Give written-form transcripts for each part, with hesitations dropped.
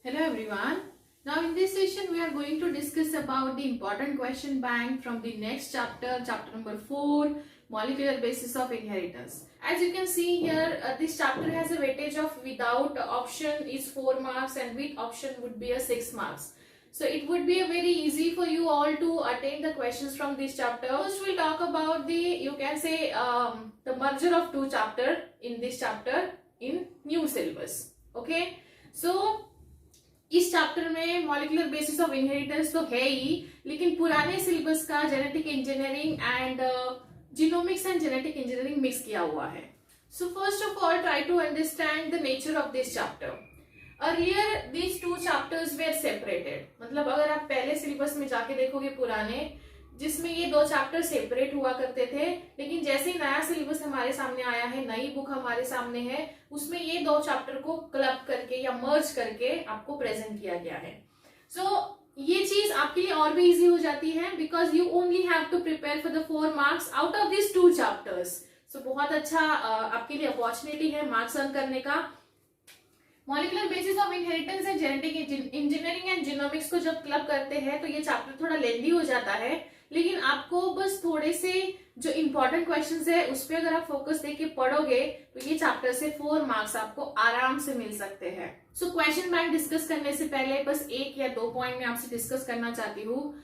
Hello everyone. Now in this session we are going to discuss about the important question bank from the next chapter, chapter number 4, molecular basis of inheritance. As you can see here, this chapter has a weightage of without option is 4 marks and with option would be a 6 marks. So it would be a very easy for you all to attain the questions from this chapter. First we'll talk about the, you can say the merger of two chapter in this chapter in new syllabus. Okay. So इस chapter में molecular basis of inheritance तो है ही, लेकिन पुराने syllabus का genetic engineering and genomics and genetic engineering mix किया हुआ है. So first of all try to understand the nature of this chapter. Earlier these two chapters were separated. मतलब अगर आप पहले सिलेबस में जाके देखोगे पुराने, जिसमें ये दो चैप्टर सेपरेट हुआ करते थे, लेकिन जैसे ही नया सिलेबस हमारे सामने आया है, नई बुक हमारे सामने है, उसमें ये दो चैप्टर को क्लब करके या मर्ज करके आपको प्रेजेंट किया गया है. सो ये चीज आपके लिए और भी इजी हो जाती है because you only have to prepare for the 4 marks out of this 2 chapters. So बहुत अच्छा आपके लिए अपॉर्चुनिटी है मार्क्स अर्न करने का. Molecular basis of inheritance and genetic engineering and genomics को जब क्लब करते हैं तो ये चैप्टर थोड़ा लेंदी हो जाता है, लेकिन आपको बस थोड़े से जो इंपॉर्टेंट क्वेश्चंस है उस पे अगर आप फोकस देके पढ़ोगे तो ये चैप्टर से 4 मार्क्स आपको आराम से मिल सकते हैं. सो क्वेश्चन बैंक डिस्कस करने से पहले बस 1 या 2 पॉइंट में आपसे डिस्कस करना चाहती हूँ.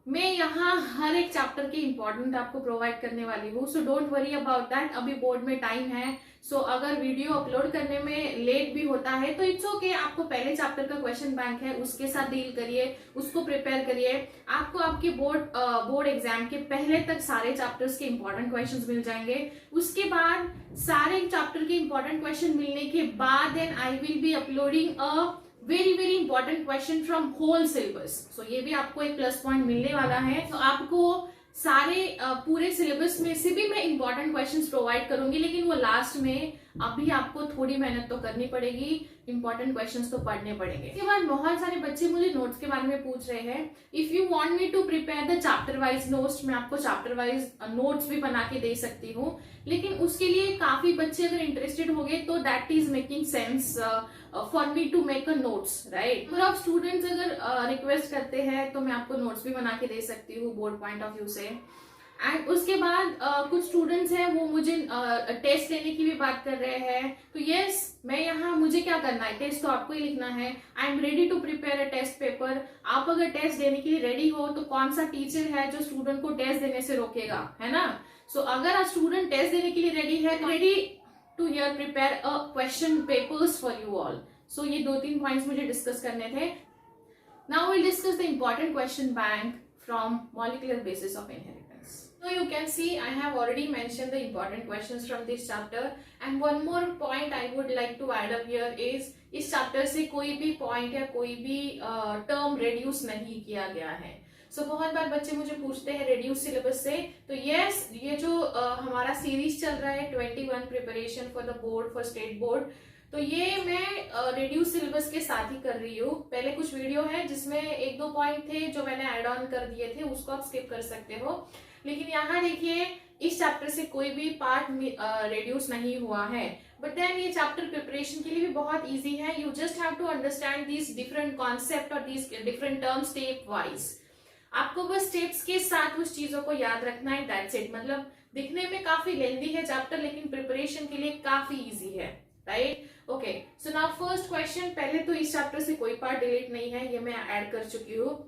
मैं यहाँ हर एक चैप्टर के इंपॉर्टेंट आपको प्रोवाइड करने वाली हूँ. So don't worry about that. अभी बोर्ड में टाइम है. सो अगर वीडियो अपलोड करने में लेट भी होता है तो इट्स ओके. आपको पहले चैप्टर का क्वेश्चन बैंक है उसके साथ डील करिए, उसको प्रिपेयर करिए. आपको आपके बोर्ड एग्जाम के पहले तक सारे चैप्टर्स के इंपॉर्टेंट क्वेश्चंस मिल जाएंगे. उसके बाद सारे चैप्टर के इंपॉर्टेंट क्वेश्चन मिलने के बाद then I will be uploading a very very important question from whole syllabus. So ये भी आपको एक प्लस पॉइंट मिलने वाला है. तो आपको सारे पूरे सिलेबस में से भी मैं इंपॉर्टेंट क्वेश्चंस प्रोवाइड करूंगी, लेकिन वो लास्ट में. अभी आपको थोड़ी मेहनत तो करनी पड़ेगी, इंपॉर्टेंट क्वेश्चंस तो पढ़ने पड़ेंगे. इसके बाद बहुत सारे बच्चे मुझे नोट्स के बारे में पूछ रहे हैं. If you want me to prepare the chapter wise notes, मैं आपको चैप्टर वाइज नोट्स भी बना के दे सकती हूँ, लेकिन उसके लिए काफी बच्चे अगर इंटरेस्टेड हो गए तो that is making sense for me to make a notes, right. अगर आप स्टूडेंट्स अगर रिक्वेस्ट करते हैं तो मैं आपको नोट्स भी बना के दे सकती हूँ बोर्ड पॉइंट ऑफ व्यू से. एंड उसके बाद कुछ स्टूडेंट्स हैं वो मुझे टेस्ट लेने की भी बात कर रहे हैं. तो यस, मैं यहाँ मुझे क्या करना है, टेस्ट तो आपको ही लिखना है. I am ready to prepare a test paper. आप अगर टेस्ट देने के लिए रेडी हो तो कौन सा टीचर है जो स्टूडेंट को टेस्ट देने से रोकेगा, है ना. सो अगर स्टूडेंट टेस्ट देने के लिए रेडी है, ready to hear prepare a question papers for you all. So ये 2-3 पॉइंट्स मुझे डिस्कस करने थे. Now will discuss the important question bank from molecular basis of inheritance. So you can see I have already mentioned the important questions from this chapter, and one more point I would like to add up here is इस chapter से कोई भी point या कोई भी term reduce नहीं किया गया है. So बहुत बार बच्चे मुझे पूछते हैं reduce syllabus से. तो yes, ये जो हमारा सीरीज चल रहा है 21 preparation for the board for state board, तो ये मैं रिड्यूस सिलेबस के साथ ही कर रही हूँ. पहले कुछ वीडियो है जिसमें 1-2 पॉइंट थे जो मैंने ऐड ऑन कर दिए थे, उसको आप स्किप कर सकते हो. लेकिन यहाँ देखिए इस चैप्टर से कोई भी पार्ट रिड्यूस नहीं हुआ है. बट देन ये चैप्टर प्रिपरेशन के लिए भी बहुत इजी है. You just have to understand this different concept और this different terms step wise. आपको बस स्टेप्स के साथ उस चीजों को याद रखना है, दैट्स इट. मतलब दिखने में काफी लेंदी है चैप्टर, लेकिन प्रिपरेशन के लिए काफी इजी है, right. Okay, so now first question. पहले तो इस चैप्टर से कोई पार्ट डिलीट नहीं है, ये मैं ऐड कर चुकी हूँ.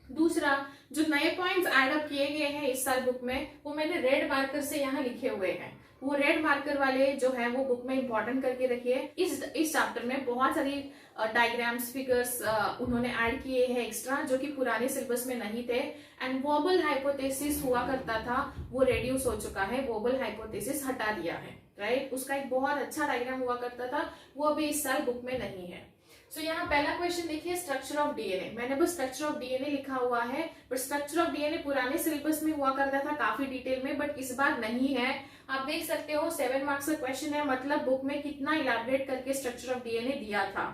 दूसरा, जो नए पॉइंट्स ऐड अप किए गए हैं इस साल बुक में, वो मैंने रेड मार्कर से यहाँ लिखे हुए हैं. वो रेड मार्कर वाले जो है वो बुक में इंपॉर्टेंट करके रखिए. इस चैप्टर में बहुत सारी डायग्राम्स, फिगर्स उन्होंने ऐड किए हैं एक्स्ट्रा, जो कि पुराने सिलेबस में नहीं थे. एंड वोबल हाइपोथेसिस हुआ करता था, वो रेड्यूस हो चुका है. वोबल हाइपोथेसिस हटा दिया है, राइट. उसका एक बहुत अच्छा डायग्राम हुआ करता था, वो अभी इस साल बुक में नहीं है. सो यहाँ पहला क्वेश्चन देखिए, स्ट्रक्चर ऑफ डीएनए. मैंने बस स्ट्रक्चर ऑफ डीएनए लिखा हुआ है, बट स्ट्रक्चर ऑफ डीएनए पुराने सिलेबस में हुआ करता था काफी डिटेल में, बट इस बार नहीं है. आप देख सकते हो 7 मार्क्स का क्वेश्चन है, मतलब बुक में कितना इलैबोरेट करके स्ट्रक्चर ऑफ डीएनए दिया था.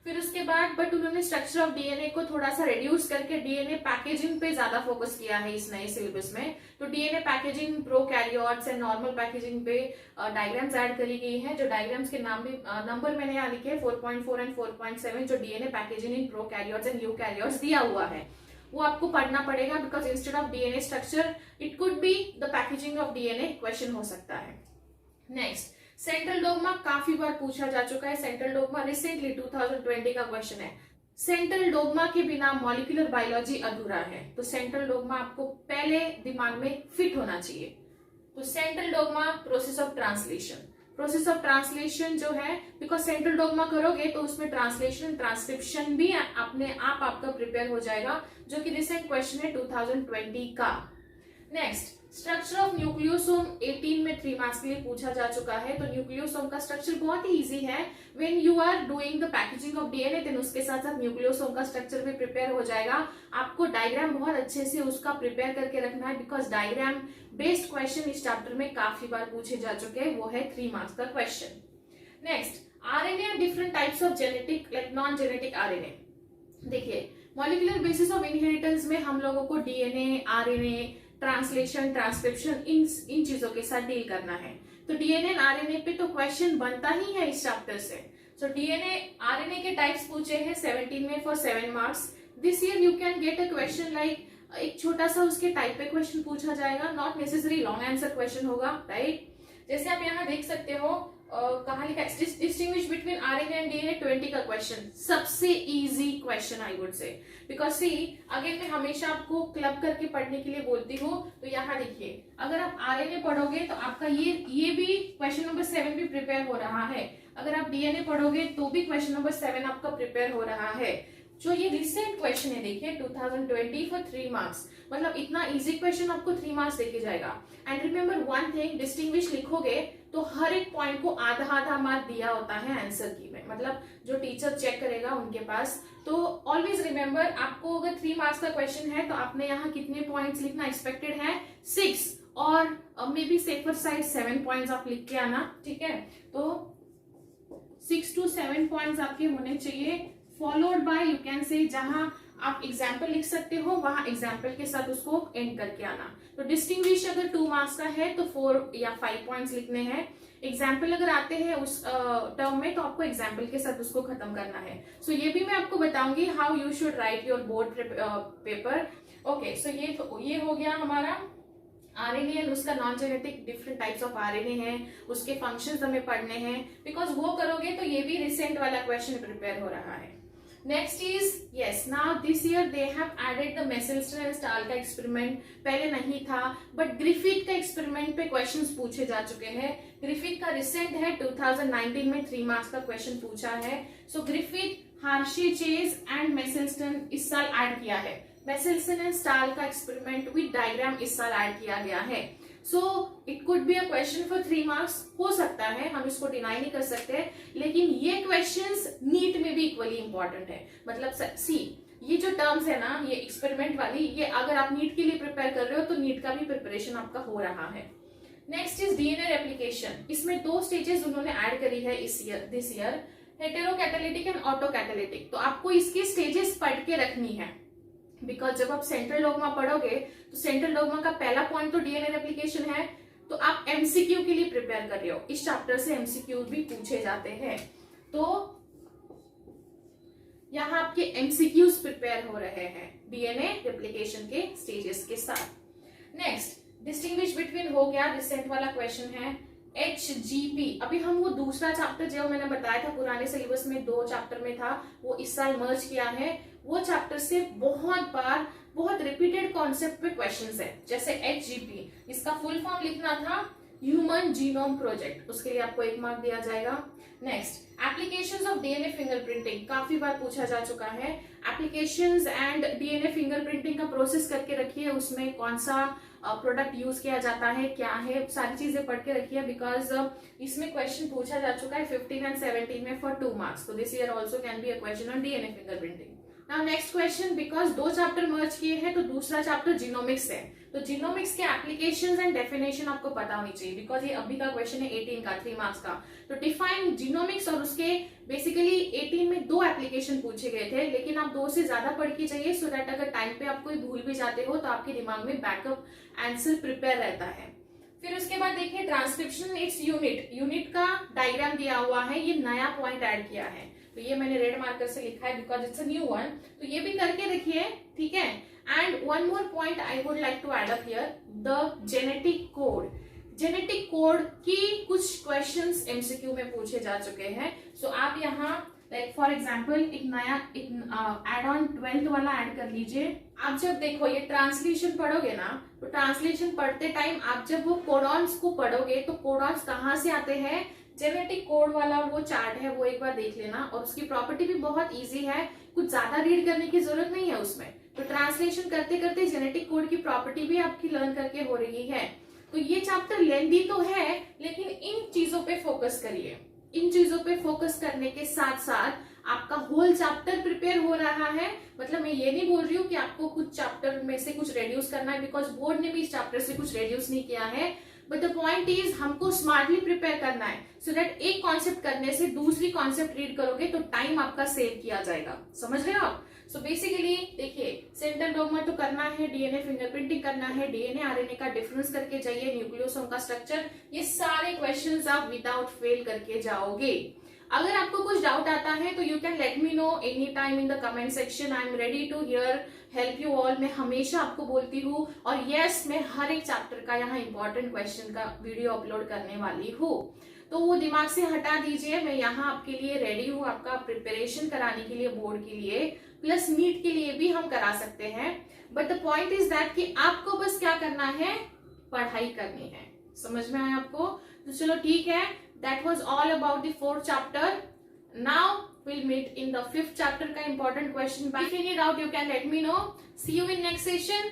फिर उसके बाद बट उन्होंने स्ट्रक्चर ऑफ डीएनए को थोड़ा सा रिड्यूस करके डीएनए पैकेजिंग पे ज्यादा फोकस किया है इस नए सिलेबस में। तो DNA packaging, prokaryotes and normal packaging पे डायग्राम्स ऐड करी गई हैं, जो डायग्राम्स के नाम भी नंबर मैंने यहाँ लिखे हैं 4.4 एंड 4.7, जो DNA packaging in prokaryotes and eukaryotes दिया हुआ है वो आपको पढ़ना पड़ेगा, because instead of DNA structure it could be the packaging of DNA question हो सकता है। नेक्स्ट, सेंट्रल डोगमा काफी बार पूछा जा चुका है। सेंट्रल डोगमा रिसेंटली 2020 का क्वेश्चन है। सेंट्रल डोगमा के बिना मॉलिक्यूलर बायोलॉजी अधूरा है। तो सेंट्रल डोगमा आपको पहले दिमाग में फिट होना चाहिए। तो central dogma, process of translation, process of translation जो है, बिकॉज सेंट्रल डोगमा करोगे तो उसमें ट्रांसलेशन, ट्रांसक्रिप्शन भी अपने आप आपका प्रिपेयर हो जाएगा, जो कि रिसेंट क्वेश्चन है 2020 का। नेक्स्ट, स्ट्रक्चर ऑफ न्यूक्लियोसोम 18 में 3 मार्क्स के लिए पूछा जा चुका है। तो न्यूक्लियोसोम का स्ट्रक्चर बहुत ही इजी है। When you are doing the packaging of DNA then उसके साथ साथ न्यूक्लियोसोम का स्ट्रक्चर भी प्रिपेयर हो जाएगा। आपको डायग्राम बहुत अच्छे से उसका प्रिपेयर करके रखना है, बिकॉज डायग्राम बेस्ड क्वेश्चन इस चैप्टर में काफी बार पूछे जा चुके हैं। वो है 3 मार्क्स का question. Next, RNA, different types of genetic like non genetic RNA. देखिए, मॉलिक्यूलर बेसिस ऑफ इनहेरिटेंस में हम लोगों को DNA, RNA, translation, transcription in चीजों के साथ डील करना है। तो डीएनए एंड आरएनए पे तो क्वेश्चन बनता ही है इस चैप्टर से। सो डीएनए, आरएनए के टाइप्स पूछे हैं 17 में for 7 marks. This year you can get a question like एक छोटा सा उसके टाइप पे क्वेश्चन पूछा जाएगा, not necessary long answer question होगा, राइट। जैसे आप यहाँ देख सकते हो कहाँ लिखा है, distinguish between RNA and DNA 20 का क्वेश्चन, सबसे easy question I would say, because see again मैं हमेशा आपको क्लब करके पढ़ने के लिए बोलती हूँ। तो यहाँ देखिए, अगर आप आरएनए पढ़ोगे तो आपका ये भी क्वेश्चन नंबर 7 भी प्रिपेयर हो रहा है। अगर आप डीएनए पढ़ोगे तो भी क्वेश्चन नंबर 7 आपका प्रिपेयर हो रहा है। जो ये रिसेंट क्वेश्चन है देखिए 2020 फॉर 3 मार्क्स, मतलब इतना इजी क्वेश्चन आपको 3 मार्क्स देके जाएगा। And remember one thing, distinguish लिखोगे तो हर एक पॉइंट को आधा आधा मार्क दिया होता है आंसर की में, मतलब जो टीचर चेक करेगा उनके पास। तो ऑलवेज रिमेंबर, आपको अगर 3 मार्क्स का क्वेश्चन है तो आपने यहाँ कितने पॉइंट्स लिखना एक्सपेक्टेड है, 6 और may be safer side 7 points आप लिख के आना, ठीक है। तो 6 to 7 पॉइंट्स आपके होने चाहिए, followed by you can say, जहां आप एग्जाम्पल लिख सकते हो वहां एग्जाम्पल के साथ उसको एंड करके आना। तो डिस्टिंग्विश अगर 2 मार्क्स का है तो 4 या 5 पॉइंट्स लिखने हैं। एग्जाम्पल अगर आते हैं उस टर्म में तो आपको एग्जाम्पल के साथ उसको खत्म करना है। सो ये भी मैं आपको बताऊंगी how you should write your board paper. Okay, so ये हो गया हमारा आरएनए, उसका non genetic different types of RNA है, उसके फंक्शंस हमें पढ़ने हैं, बिकॉज वो करोगे तो ये भी रिसेंट वाला क्वेश्चन प्रिपेयर हो रहा है। Next is, yes, now this year they have added the Meselson and Stahl का एक्सपेरिमेंट, पहले नहीं था, बट ग्रिफिथ का एक्सपेरिमेंट पे क्वेश्चंस पूछे जा चुके हैं। ग्रिफिथ का रिसेंट है 2019 में 3 मार्क्स का क्वेश्चन पूछा है। सो ग्रिफिथ, हार्शी चेज एंड मेसेल्सन इस साल ऐड किया है। मेसेल्सन एंड स्टाल का एक्सपेरिमेंट विद डायग्राम इस साल ऐड किया गया है। So it could be a question for 3 marks, हो सकता है, हम इसको डिनाई नहीं कर सकते, लेकिन ये क्वेश्चंस नीट में भी इक्वली इंपॉर्टेंट है। मतलब सी, ये जो टर्म्स है ना, ये एक्सपेरिमेंट वाली, ये अगर आप नीट के लिए प्रिपेयर कर रहे हो तो नीट का भी प्रिपरेशन आपका हो रहा है। नेक्स्ट इज डीएनए रेप्लिकेशन, इसमें 2 स्टेजेस उन्होंने ऐड करी है दिस ईयर, हेटेरोकैटालिटिक एंड ऑटोकैटालिटिक। तो आपको इसके स्टेजेस पढ़ के रखनी है, बिकॉज जब आप सेंट्रल डोगमा पढ़ोगे तो सेंट्रल डोगमा का पहला पॉइंट तो डीएनए रेप्लिकेशन है। तो आप एमसीक्यू के लिए प्रिपेयर कर रहे हो, इस चैप्टर से एमसीक्यू भी पूछे जाते हैं, तो यहाँ आपके एमसीक्यूज प्रिपेयर हो रहे हैं डीएनए रेप्लिकेशन के स्टेजेस के साथ। नेक्स्ट, डिस्टिंग्विश बिटवीन हो गया, रिसेंट वाला क्वेश्चन है। HGP, अभी हम वो दूसरा चैप्टर जो मैंने बताया था पुराने सिलेबस में 2 चैप्टर में था, वो इस साल मर्ज किया है। वो चैप्टर से बहुत बार बहुत रिपीटेड कॉन्सेप्ट पे क्वेश्चंस है, जैसे HGP, इसका फुल फॉर्म लिखना था ह्यूमन जीनोम प्रोजेक्ट, उसके लिए आपको 1 मार्क दिया जाएगा। Next, applications of DNA fingerprinting, काफी बार पूछा जा चुका है। एप्लीकेशंस एंड डीएनए फिंगरप्रिंटिंग का प्रोसेस करके रखिए, उसमें कौन सा प्रोडक्ट यूज किया जाता है, क्या है, सारी चीजें पढ़ के रखिए, बिकॉज इसमें क्वेश्चन पूछा जा चुका है 15 एंड 17 में फॉर 2 मार्क्स। तो this year also can be a question on DNA fingerprinting. Now next question, because 2 chapter merge किए हैं तो दूसरा चैप्टर जीनोमिक्स है, तो जीनोमिक्स के एप्लीकेशंस एंड डेफिनेशन आपको पता होनी चाहिए, बिकॉज ये अभी का क्वेश्चन है 18 का 3 मार्क्स का। तो डिफाइन जीनोमिक्स, और उसके बेसिकली 18 में 2 एप्लीकेशन पूछे गए थे, लेकिन आप 2 से ज्यादा पढ़ के जाइए, सो दैट अगर टाइम पे आप कोई भूल भी जाते हो तो आपके दिमाग में बैकअप आंसर प्रिपेयर रहता है। फिर उसके बाद देखिए ट्रांसक्रिप्शन इट्स यूनिट, यूनिट का डायग्राम दिया हुआ है, ये नया पॉइंट ऐड किया है, तो ये मैंने रेड मार्कर से लिखा है because it's a new one, तो ये भी करके देखिए, ठीक है। And one more point I would like to add up here, the genetic code. Genetic code की कुछ क्वेश्चंस एमसीक्यू में पूछे जा चुके हैं, सो आप यहाँ लाइक फॉर एग्जाम्पल एक नया एड ऑन 12th वाला ऐड कर लीजिए। आप जब देखो ये ट्रांसलेशन पढ़ोगे ना, तो ट्रांसलेशन पढ़ते टाइम आप जब वो कोडॉन्स को पढ़ोगे तो कोडॉन्स कहाँ से आते हैं, जेनेटिक कोड वाला वो चार्ट है वो एक बार देख लेना, और उसकी प्रॉपर्टी भी बहुत इजी है, कुछ ज्यादा रीड करने की जरूरत नहीं है उसमें। तो ट्रांसलेशन करते करते जेनेटिक कोड की प्रॉपर्टी भी आपकी लर्न करके हो रही है। तो ये चैप्टर लेंथी तो है, लेकिन इन चीजों पे फोकस करिए, इन चीजों पे फोकस करने के साथ साथ आपका होल चैप्टर प्रिपेयर हो रहा है। मतलब मैं ये नहीं बोल रही हूँ कि आपको कुछ चैप्टर में से कुछ रेड्यूस करना है, बिकॉज बोर्ड ने भी इस चैप्टर से कुछ रेड्यूस नहीं किया है, बट द पॉइंट इज हमको स्मार्टली प्रिपेयर करना है, सो दैट एक कॉन्सेप्ट करने से दूसरी कॉन्सेप्ट रीड करोगे तो टाइम आपका सेव किया जाएगा। समझ रहे हो आप? सो बेसिकली देखिए, सेंट्रल डोगमा तो करना है, डीएनए फिंगरप्रिंटिंग करना है, डीएनए आरएनए का डिफरेंस करके जाइए, न्यूक्लियोसोम का स्ट्रक्चर, ये सारे क्वेश्चंस आप विदाउट फेल करके जाओगे। अगर आपको कुछ डाउट आता है तो you can let me know any time in the comment section, I am ready to here help you all. मैं हमेशा आपको बोलती हूँ, और यस मैं हर एक चैप्टर का यहाँ इंपॉर्टेंट क्वेश्चन का वीडियो अपलोड करने वाली हूँ, तो वो दिमाग से हटा दीजिए। मैं यहाँ आपके लिए रेडी हूँ, आपका प्रिपरेशन कराने के लिए, बोर्ड के लिए प्लस नीट के लिए भी हम करा सकते हैं, but the point is that कि आपको बस क्या करना है, पढ़ाई करनी है। समझ में आया आपको? तो चलो ठीक है, that was all about the 4th chapter. Now we'll meet in the 5th chapter का important question. If you need out, you can let me know. See you in next session.